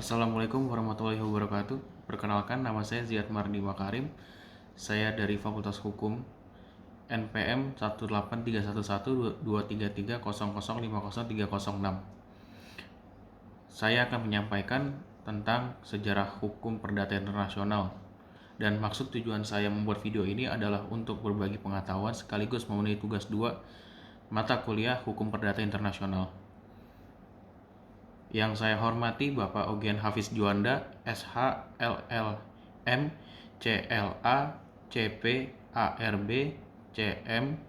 Assalamualaikum warahmatullahi wabarakatuh. Perkenalkan, nama saya Ziyad Mardi Makarim. Saya dari Fakultas Hukum NPM 183112330050306. Saya akan menyampaikan tentang sejarah hukum perdata internasional. Dan maksud tujuan saya membuat video ini adalah untuk berbagi pengetahuan sekaligus memenuhi tugas 2 mata kuliah Hukum Perdata Internasional. Yang saya hormati Bapak Ogian Hafiz Juanda, SH, LLM, CLA, CP, ARB, CM,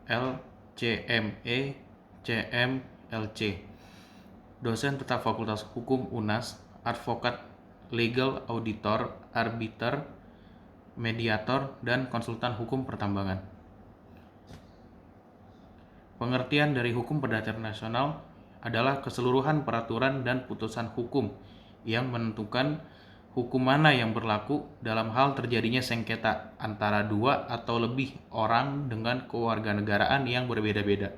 LCME, CMLC. Dosen tetap Fakultas Hukum UNAS, advokat, legal, auditor, arbiter, mediator, dan konsultan hukum pertambangan. Pengertian dari hukum perdata internasional adalah keseluruhan peraturan dan putusan hukum yang menentukan hukum mana yang berlaku dalam hal terjadinya sengketa antara dua atau lebih orang dengan kewarganegaraan yang berbeda-beda.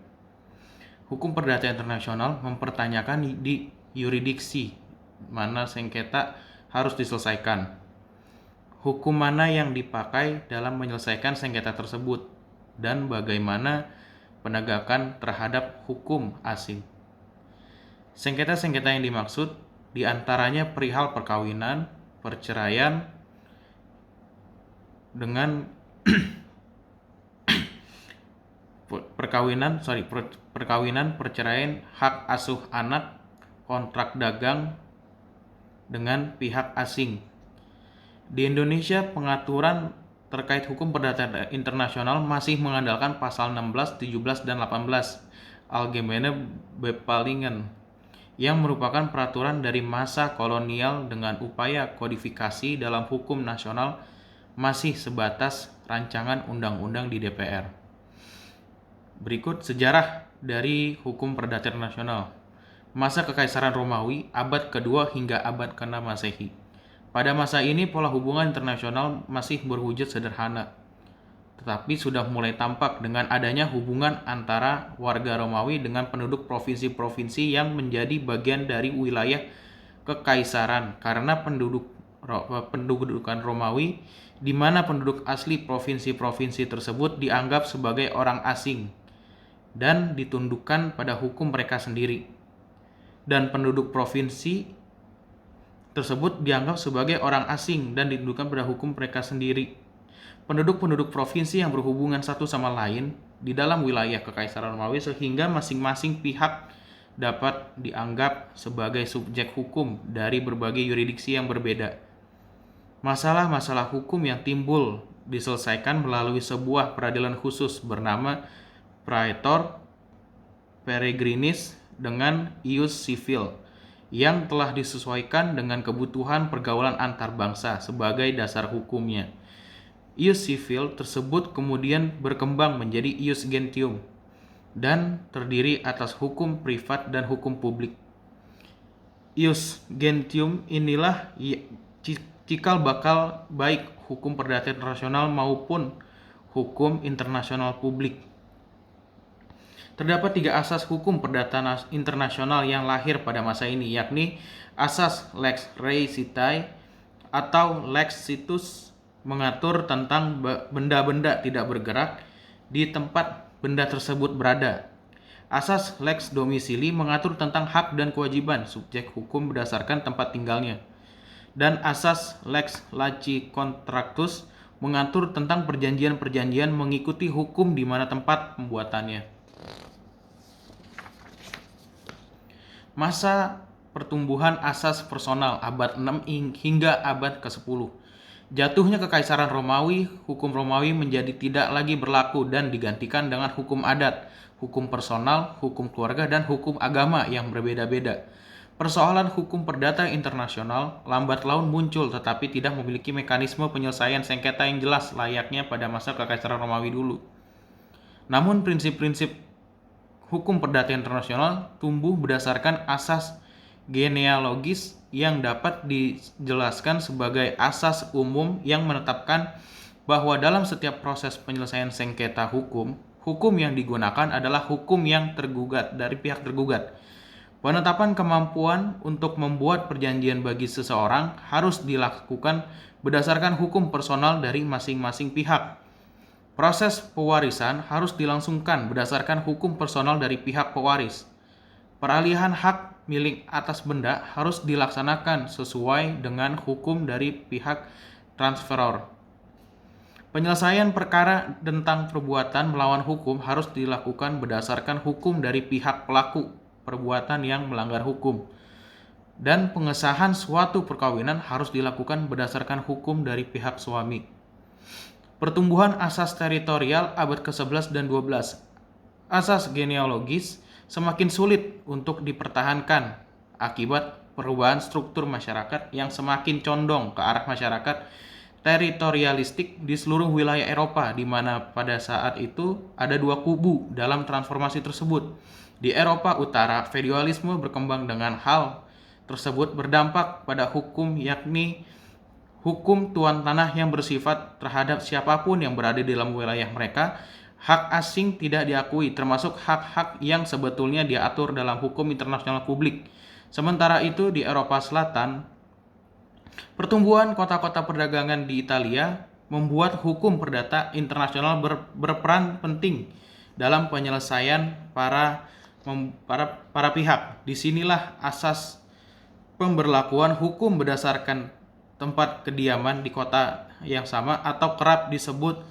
Hukum perdata internasional mempertanyakan di yurisdiksi mana sengketa harus diselesaikan, hukum mana yang dipakai dalam menyelesaikan sengketa tersebut, dan bagaimana penegakan terhadap hukum asing. Sengketa-sengketa yang dimaksud diantaranya perihal perkawinan, perceraian dengan perkawinan, perceraian, hak asuh anak, kontrak dagang dengan pihak asing. Di Indonesia, pengaturan terkait hukum perdata internasional masih mengandalkan pasal 16, 17, dan 18 Algemene Bepalingen yang merupakan peraturan dari masa kolonial dengan upaya kodifikasi dalam hukum nasional masih sebatas rancangan undang-undang di DPR. Berikut sejarah dari hukum perdata internasional. Masa Kekaisaran Romawi abad kedua hingga abad ke-6 Masehi. Pada masa ini pola hubungan internasional masih berwujud sederhana, tetapi sudah mulai tampak dengan adanya hubungan antara warga Romawi dengan penduduk provinsi-provinsi yang menjadi bagian dari wilayah kekaisaran karena pendudukan Romawi di mana penduduk asli provinsi-provinsi tersebut dianggap sebagai orang asing dan ditundukkan pada hukum mereka sendiri, dan penduduk provinsi tersebut dianggap sebagai orang asing dan ditundukkan pada hukum mereka sendiri. Penduduk-penduduk provinsi yang berhubungan satu sama lain di dalam wilayah Kekaisaran Romawi sehingga masing-masing pihak dapat dianggap sebagai subjek hukum dari berbagai yurisdiksi yang berbeda. Masalah-masalah hukum yang timbul diselesaikan melalui sebuah peradilan khusus bernama Praetor Peregrinis dengan ius civil yang telah disesuaikan dengan kebutuhan pergaulan antar bangsa sebagai dasar hukumnya. Ius civil tersebut kemudian berkembang menjadi ius gentium dan terdiri atas hukum privat dan hukum publik. Ius gentium inilah cikal bakal baik hukum perdata internasional maupun hukum internasional publik. Terdapat 3 asas hukum perdata internasional yang lahir pada masa ini, yakni asas lex rei sitai atau lex situs mengatur tentang benda-benda tidak bergerak di tempat benda tersebut berada. Asas lex domisili mengatur tentang hak dan kewajiban subjek hukum berdasarkan tempat tinggalnya. Dan asas lex laci contractus mengatur tentang perjanjian-perjanjian mengikuti hukum di mana tempat pembuatannya. Masa pertumbuhan asas personal abad 6 hingga abad ke-10. Jatuhnya Kekaisaran Romawi, hukum Romawi menjadi tidak lagi berlaku dan digantikan dengan hukum adat, hukum personal, hukum keluarga, dan hukum agama yang berbeda-beda. Persoalan hukum perdata internasional lambat laun muncul tetapi tidak memiliki mekanisme penyelesaian sengketa yang jelas layaknya pada masa Kekaisaran Romawi dulu. Namun prinsip-prinsip hukum perdata internasional tumbuh berdasarkan asas genealogis yang dapat dijelaskan sebagai asas umum yang menetapkan bahwa dalam setiap proses penyelesaian sengketa hukum, hukum yang digunakan adalah hukum yang tergugat dari pihak tergugat. Penetapan kemampuan untuk membuat perjanjian bagi seseorang harus dilakukan berdasarkan hukum personal dari masing-masing pihak. Proses pewarisan harus dilangsungkan berdasarkan hukum personal dari pihak pewaris. Peralihan hak milik atas benda harus dilaksanakan sesuai dengan hukum dari pihak transferor. Penyelesaian perkara tentang perbuatan melawan hukum harus dilakukan berdasarkan hukum dari pihak pelaku perbuatan yang melanggar hukum. Dan pengesahan suatu perkawinan harus dilakukan berdasarkan hukum dari pihak suami. Pertumbuhan asas teritorial abad ke-11 dan 12. Asas genealogis semakin sulit untuk dipertahankan akibat perubahan struktur masyarakat yang semakin condong ke arah masyarakat teritorialistik di seluruh wilayah Eropa, di mana pada saat itu ada dua kubu dalam transformasi tersebut. Di Eropa Utara, feudalisme berkembang dengan hal tersebut berdampak pada hukum, yakni hukum tuan tanah yang bersifat terhadap siapapun yang berada di dalam wilayah mereka. Hak asing tidak diakui, termasuk hak-hak yang sebetulnya diatur dalam hukum internasional publik. Sementara itu di Eropa Selatan, pertumbuhan kota-kota perdagangan di Italia membuat hukum perdata internasional berperan penting dalam penyelesaian para pihak. Disinilah asas pemberlakuan hukum berdasarkan tempat kediaman di kota yang sama atau kerap disebut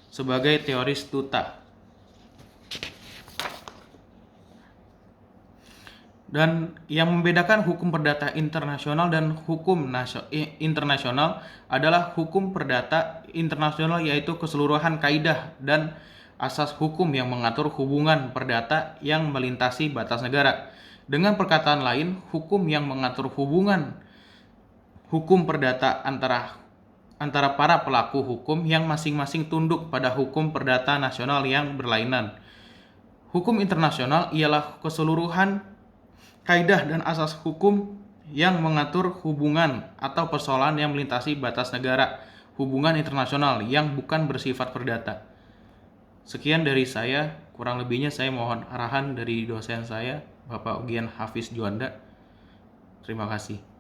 sebagai teori Stuta. Dan yang membedakan hukum perdata internasional dan hukum internasional adalah hukum perdata internasional yaitu keseluruhan kaidah dan asas hukum yang mengatur hubungan perdata yang melintasi batas negara. Dengan perkataan lain, hukum yang mengatur hubungan hukum perdata antara para pelaku hukum yang masing-masing tunduk pada hukum perdata nasional yang berlainan. Hukum internasional ialah keseluruhan kaidah dan asas hukum yang mengatur hubungan atau persoalan yang melintasi batas negara, hubungan internasional yang bukan bersifat perdata. Sekian dari saya, kurang lebihnya saya mohon arahan dari dosen saya, Bapak Ugian Hafiz Juanda. Terima kasih.